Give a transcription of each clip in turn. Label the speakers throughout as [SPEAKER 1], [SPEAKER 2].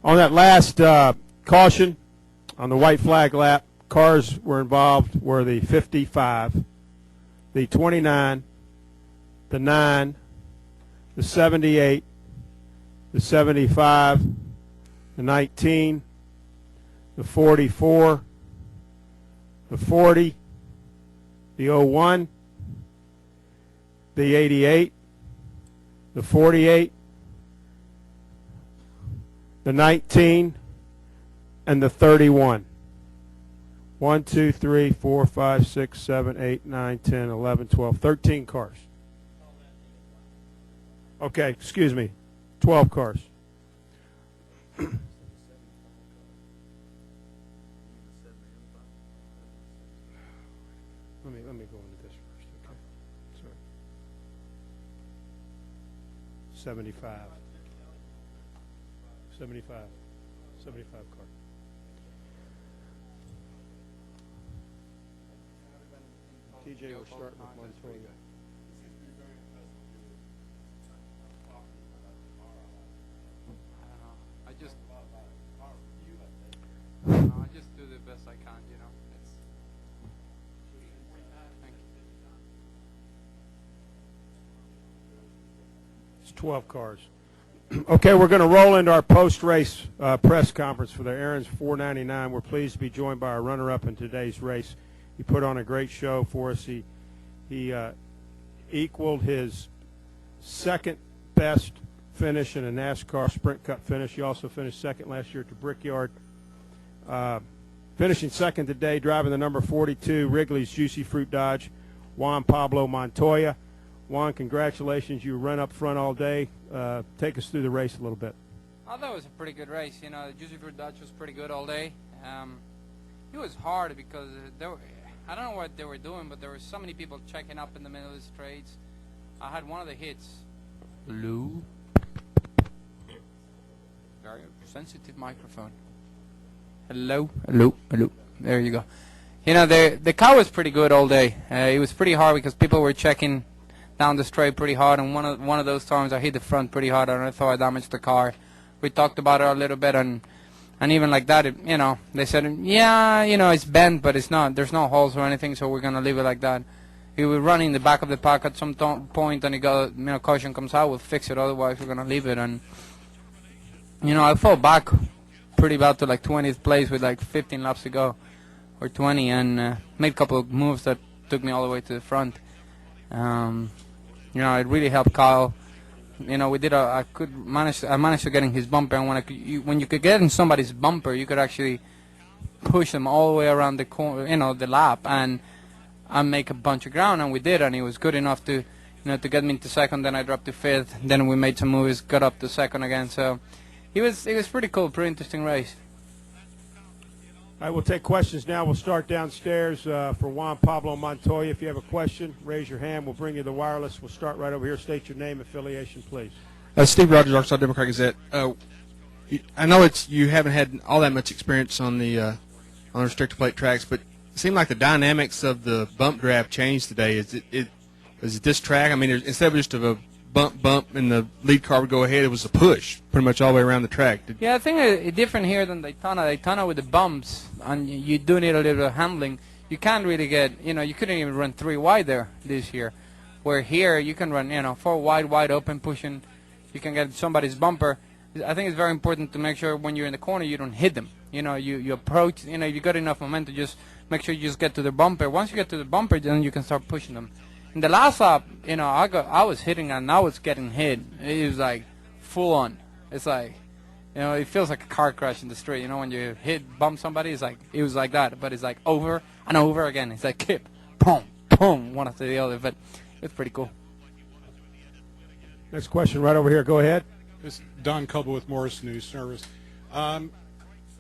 [SPEAKER 1] On that last caution on the white flag lap, cars were involved were the 55, the 29, the 9, the 78, the 75, the 19, the 44, the 40, the 01, the 88, the 48, the 19, and the 31. 1, 2, 3, 4, 5, 6, 7, 8, 9, 10, 11, 12, 13 cars. Okay, excuse me, 12 cars. Let me go into this first, okay? Sorry. 75. 75. 75 cars. TJ will start with Montoya.
[SPEAKER 2] I just do the best I can, you know. Thank you.
[SPEAKER 1] It's 12 cars. Okay, we're going to roll into our post-race press conference for the Aaron's 499. We're pleased to be joined by our runner-up in today's race. He put on a great show for us. He equaled his second best finish in a NASCAR Sprint Cup finish. He also finished second last year at the Brickyard. Finishing second today, driving the number 42 Wrigley's Juicy Fruit Dodge, Juan Pablo Montoya. Juan, congratulations. You ran up front all day. Take us through the race a little bit.
[SPEAKER 2] I thought it was a pretty good race. You know, the Juicy Fruit Dodge was pretty good all day. It was hard because I don't know what they were doing, but there were so many people checking up in the middle of the straights. I had one of the hits. Hello? Very sensitive microphone. Hello? Hello? Hello? There you go. You know, the car was pretty good all day. It was pretty hard because people were checking down the straight pretty hard, and one of those times I hit the front pretty hard, and I thought I damaged the car. We talked about it a little bit, and even like that, you know, they said, yeah, you know, it's bent, but it's not. There's no holes or anything, so we're gonna leave it like that. He was running in the back of the pack at some point, and he got, you know, caution comes out, we'll fix it. Otherwise, we're gonna leave it. And you know, I fell back pretty bad to like 20th place with like 15 laps to go, or 20, and made a couple of moves that took me all the way to the front. You know, it really helped Kyle. You know, I managed to get in his bumper, and when you could get in somebody's bumper, you could actually push them all the way around the corner, you know, the lap, and make a bunch of ground, and we did, and he was good enough to, you know, to get me into second. Then I dropped to fifth. Then we made some moves, got up to second again. So it was pretty cool, pretty interesting race.
[SPEAKER 1] All right, we'll take questions now. We'll start downstairs for Juan Pablo Montoya. If you have a question, raise your hand. We'll bring you the wireless. We'll start right over here. State your name, affiliation, please.
[SPEAKER 3] Steve Rogers, Arkansas Democrat Gazette. I know you haven't had all that much experience on the restrictor plate tracks, but it seemed like the dynamics of the bump draft changed today. Is it this track? I mean, instead of just a bump and the lead car would go ahead, it was a push pretty much all the way around the track.
[SPEAKER 2] Yeah, I think it's different here than Daytona. Daytona with the bumps, and you do need a little bit of handling. You can't really get, you know, you couldn't even run 3 wide there this year. Where here you can run, you know, 4 wide open, pushing. You can get somebody's bumper. I think it's very important to make sure when you're in the corner you don't hit them. You know, you approach, you know, you got enough momentum, just make sure you just get to the bumper. Once you get to the bumper, then you can start pushing them. In the last lap, you know, I was hitting and I was getting hit. It was like full on. It's like, you know, it feels like a car crash in the street. You know, when you bump somebody, it was like that. But it's like over and over again. It's like kip, boom, boom, one after the other. But it's pretty cool.
[SPEAKER 1] Next question right over here. Go ahead.
[SPEAKER 4] This is Don Culber with Morris News Service.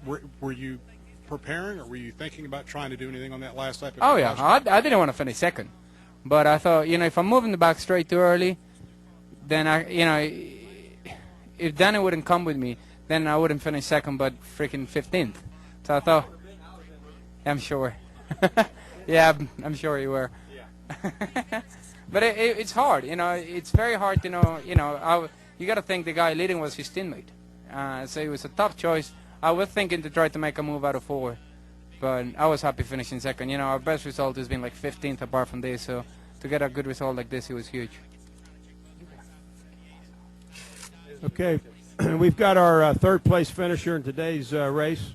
[SPEAKER 4] Were you preparing, or were you thinking about trying to do anything on that last lap?
[SPEAKER 2] Oh, yeah. I didn't want to finish second. But I thought, you know, if I'm moving the back straight too early, then if Danny wouldn't come with me, then I wouldn't finish second, but freaking 15th. So I thought, I'm sure. Yeah, I'm sure you were. Yeah. But it's hard, you know. It's very hard to know, you know. You got to think the guy leading was his teammate. So it was a tough choice. I was thinking to try to make a move out of 4, but I was happy finishing second. You know, our best result has been like 15th apart from this, so to get a good result like this, it was huge.
[SPEAKER 1] Okay, we've got our third place finisher in today's race.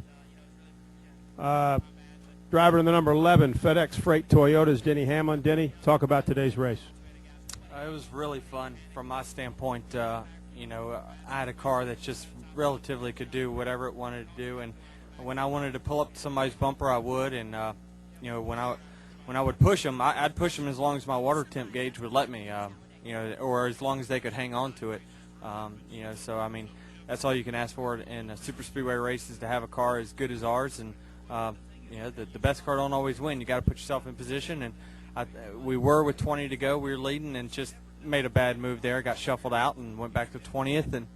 [SPEAKER 1] Driver in the number 11 FedEx Freight Toyota's Denny Hamlin. Denny, talk about today's race.
[SPEAKER 5] It was really fun from my standpoint. You know, I had a car that just relatively could do whatever it wanted to do, and when I wanted to pull up to somebody's bumper, I would. And you know, when I would push them, I'd push them as long as my water temp gauge would let me. You know, or as long as they could hang on to it. You know, so I mean, that's all you can ask for in a super speedway race, is to have a car as good as ours. And you know, the best car don't always win. You got to put yourself in position, and we were with 20 to go. We were leading and just made a bad move there. Got shuffled out and went back to 20th. And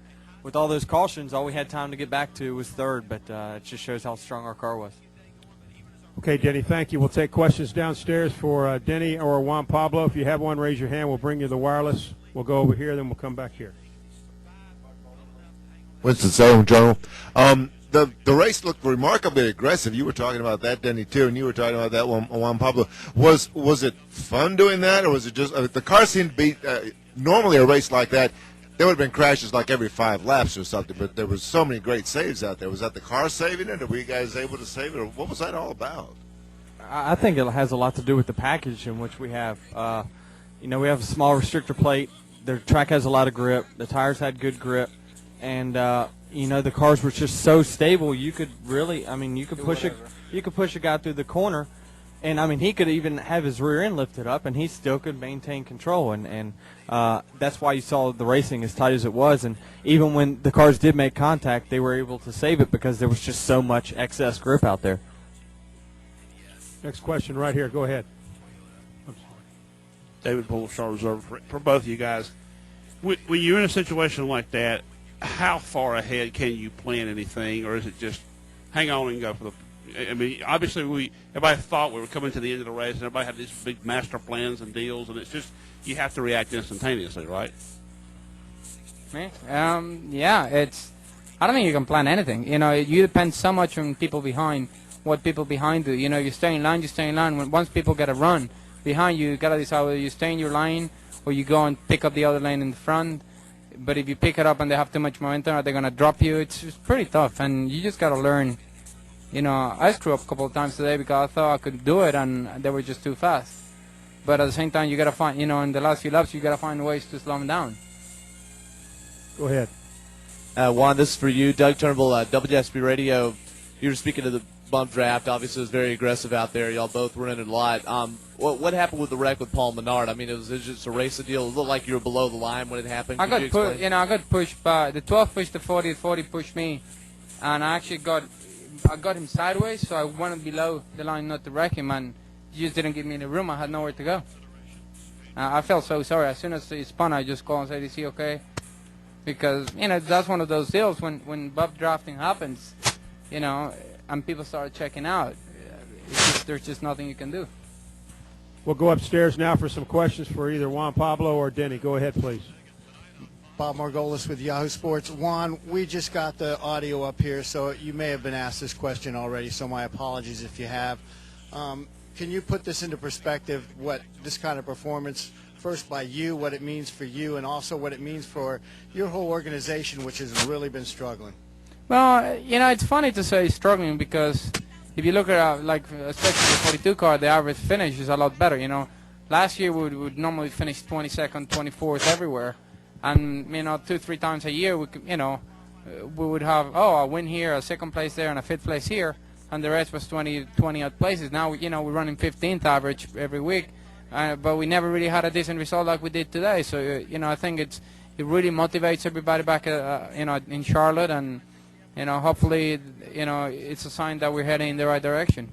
[SPEAKER 5] with all those cautions, all we had time to get back to was third. But it just shows how strong our car was.
[SPEAKER 1] Okay, Denny, thank you. We'll take questions downstairs for Denny or Juan Pablo. If you have one, raise your hand. We'll bring you the wireless. We'll go over here, then we'll come back here.
[SPEAKER 6] Winston-Salem Journal. The race looked remarkably aggressive. You were talking about that, Denny, too, and you were talking about that, Juan Pablo. Was it fun doing that, or was it just the car seemed to be normally a race like that? There would have been crashes like every 5 laps or something, but there was so many great saves out there. Was that the car saving it, or were you guys able to save it, or what was that all about?
[SPEAKER 5] I think it has a lot to do with the package in which we have. You know, we have a small restrictor plate. The track has a lot of grip. The tires had good grip, and you know, the cars were just so stable. You could really, I mean, you could push a guy through the corner, and I mean, he could even have his rear end lifted up, and he still could maintain control. And that's why you saw the racing as tight as it was. And even when the cars did make contact, they were able to save it because there was just so much excess grip out there.
[SPEAKER 1] Next question right here. Go ahead.
[SPEAKER 7] David Bullshaw Reserve for both of you guys. When you're in a situation like that, how far ahead can you plan anything, or is it just hang on and go for the? I mean, obviously everybody thought we were coming to the end of the race, and everybody had these big master plans and deals, and it's just you have to react instantaneously, right?
[SPEAKER 2] Me? Yeah, it's. I don't think you can plan anything. You know, you depend so much on people behind, what people behind do. You know, you stay in line, you stay in line. Once people get a run behind you, you got to decide whether you stay in your line or you go and pick up the other lane in the front. But if you pick it up and they have too much momentum, are they going to drop you? It's pretty tough, and you just got to learn. You know, I screwed up a couple of times today because I thought I could do it, and they were just too fast. But at the same time, you got to find, you know, in the last few laps, you got to find ways to slow them down.
[SPEAKER 1] Go ahead.
[SPEAKER 8] Juan, this is for you. Doug Turnbull, WSB Radio. You were speaking of the bump draft. Obviously, it was very aggressive out there. Y'all both were in it a lot. What happened with the wreck with Paul Menard? I mean, it was just a race deal. It looked like you were below the line when it happened.
[SPEAKER 2] I got pushed by the 12 pushed the 40, the 40 pushed me, and I actually got him sideways, so I went below the line not to wreck him, and he just didn't give me any room. I had nowhere to go. I felt so sorry. As soon as he spun, I just called and said, "Is he okay?" Because, you know, that's one of those deals when bump drafting happens, you know, and people start checking out. There's just nothing you can do.
[SPEAKER 1] We'll go upstairs now for some questions for either Juan Pablo or Denny. Go ahead, please.
[SPEAKER 9] Bob Margolis with Yahoo Sports. Juan, we just got the audio up here, so you may have been asked this question already, so my apologies if you have. Can you put this into perspective, what this kind of performance, first by you, what it means for you, and also what it means for your whole organization, which has really been struggling?
[SPEAKER 2] Well, you know, it's funny to say struggling because if you look at, like, especially the 42 car, the average finish is a lot better, you know. Last year we would normally finish 22nd, 24th everywhere. And, you know, 2-3 times a year, we would have, a win here, a second place there, and a fifth place here. And the rest was 20 odd places. Now, you know, we're running 15th average every week. But we never really had a decent result like we did today. So, you know, I think it really motivates everybody back, you know, in Charlotte. And, you know, hopefully, you know, it's a sign that we're heading in the right direction.